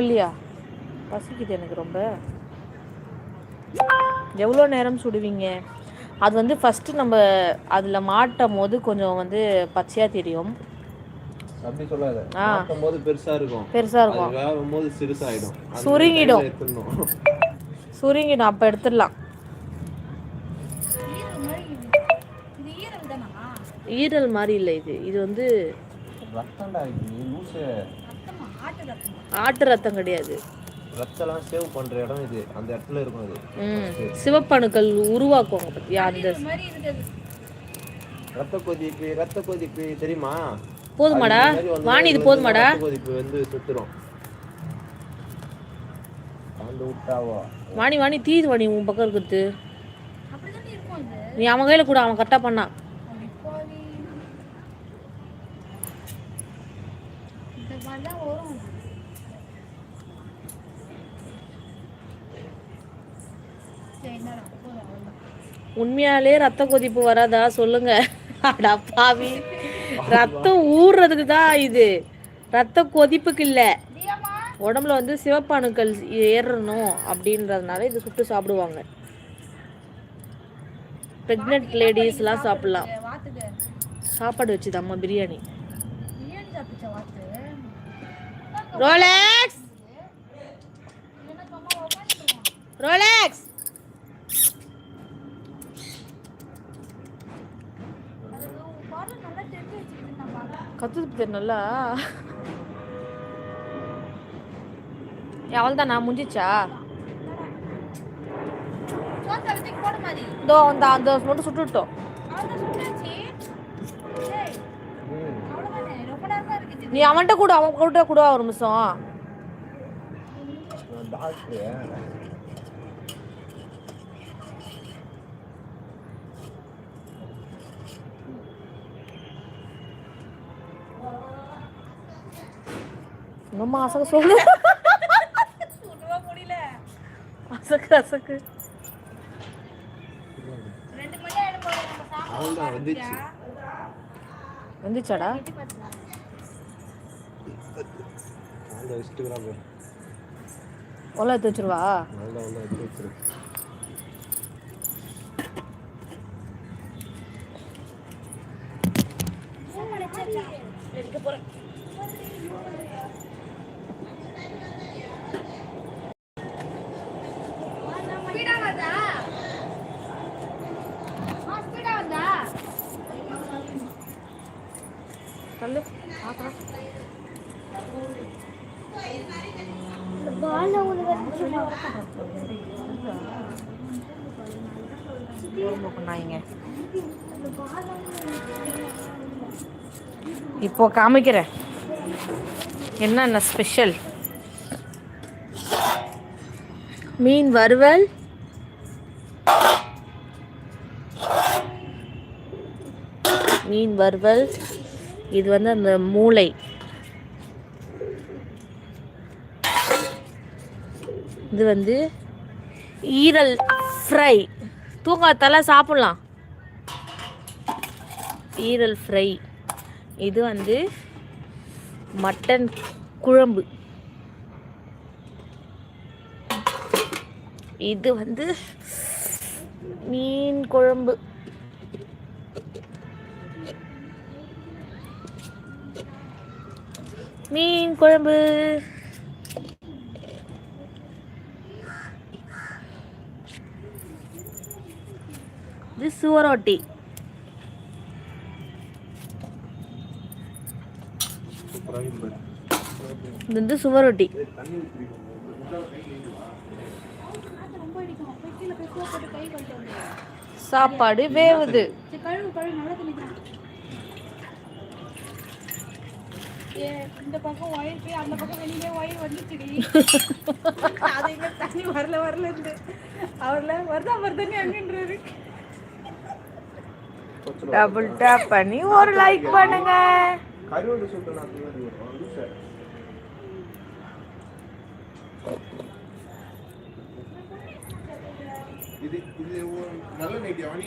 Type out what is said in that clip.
இல்லையா? பசிக்குது எனக்கு ரொம்ப. எவ்வளோ நேரம் சுடுவீங்க? அது வந்து ஃபஸ்ட்டு நம்ம அதில் மாட்டும் போது கொஞ்சம் வந்து பச்சையாக தெரியும். அப்படி சொல்லாத. மாட்டும் போது பெருசா இருக்கும். அது வேகும் போது சிறுசாயிடும். சுருங்கிடும். சுருங்கிடும். அப்போ எடுத்துடலாம். ஈரல் மாதிரி இல்லை இது. இது வந்து ஆட்டு ரத்தம் கிடையாது. ரத்தம்லாம் சேவ் பண்ற இடம் இது. அந்த இடத்துல இருக்கும் அது. சிவப்பணுக்கள் உருவாக்குவாங்க பத்தியா அந்த ரத்த கொதிப்பு தெரியுமா? போதுமாடா வாணி, இது போதுமாடா? ரத்த கொதிப்பு வந்து சுத்துறோம். அந்த விட்டாவோ வாணி வாணி தீது வாணி உன் பக்கம் இருக்குது. நீ அவன் கையில கூட, அவன் கரெக்டாக பண்ணான். உண்மையாலே ரத்த கொதிப்பு வராதா சொல்லுங்க. அடா பாவி, ரத்தம் ஊறுறதுக்கு தான் இது, ரத்த கொதிப்புக்கு இல்லை. உடம்புல வந்து சிவப்பணுக்கள் ஏறணும் அப்படின்றதுனால இது சுட்டு சாப்பிடுவாங்க. ப்ரெக்னென்ட் லேடிஸ்லாம் சாப்பிடலாம். சாப்பாடு வச்சுது அம்மா பிரியாணி. ரோலெக்ஸ் ரோலெக்ஸ் கத்துது நல்லா. அவள் நான் முடிஞ்சிச்சா? இதோ அந்த மட்டும் சுட்டுட்டோம். நீ அவன்கிட்ட கூட, அவன் கூட கூட ஒரு நிமிஷம். ரொம்ப அசக்கு சொல்லு. அசக்கு அசக்கு வந்துச்சாடா? ஒல்ல எடுத்து வச்சிருவா. எடுக்க போறேன். சொல்லு இப்போ காமிக்கிறேன் என்னென்ன ஸ்பெஷல். மீன் வறுவல், மீன் வறுவல். இது வந்து அந்த மூளை. இது வந்து ஈரல் ஃப்ரை. தூங்காத்தால சாப்பிடலாம். ஈரல் ஃப்ரை. இது வந்து மட்டன் குழம்பு. இது வந்து மீன் குழம்பு. மீன் குழம்பு. இது சுவரொட்டி. இது வந்து சுவரொட்டி. சாப்பாடு வேவுது. இந்த பக்கம் ஒயர் போய் அந்த பக்கம் வெளியே ஒயர் வந்துச்சுடி. அது எங்க தண்ணி வரல இருந்து அவர்ல வருதானே அங்கன்றாரு. டபுள் டேப் பண்ணி ஒரு லைக் பண்ணுங்க. இது நல்ல நைட்டியா வாணி?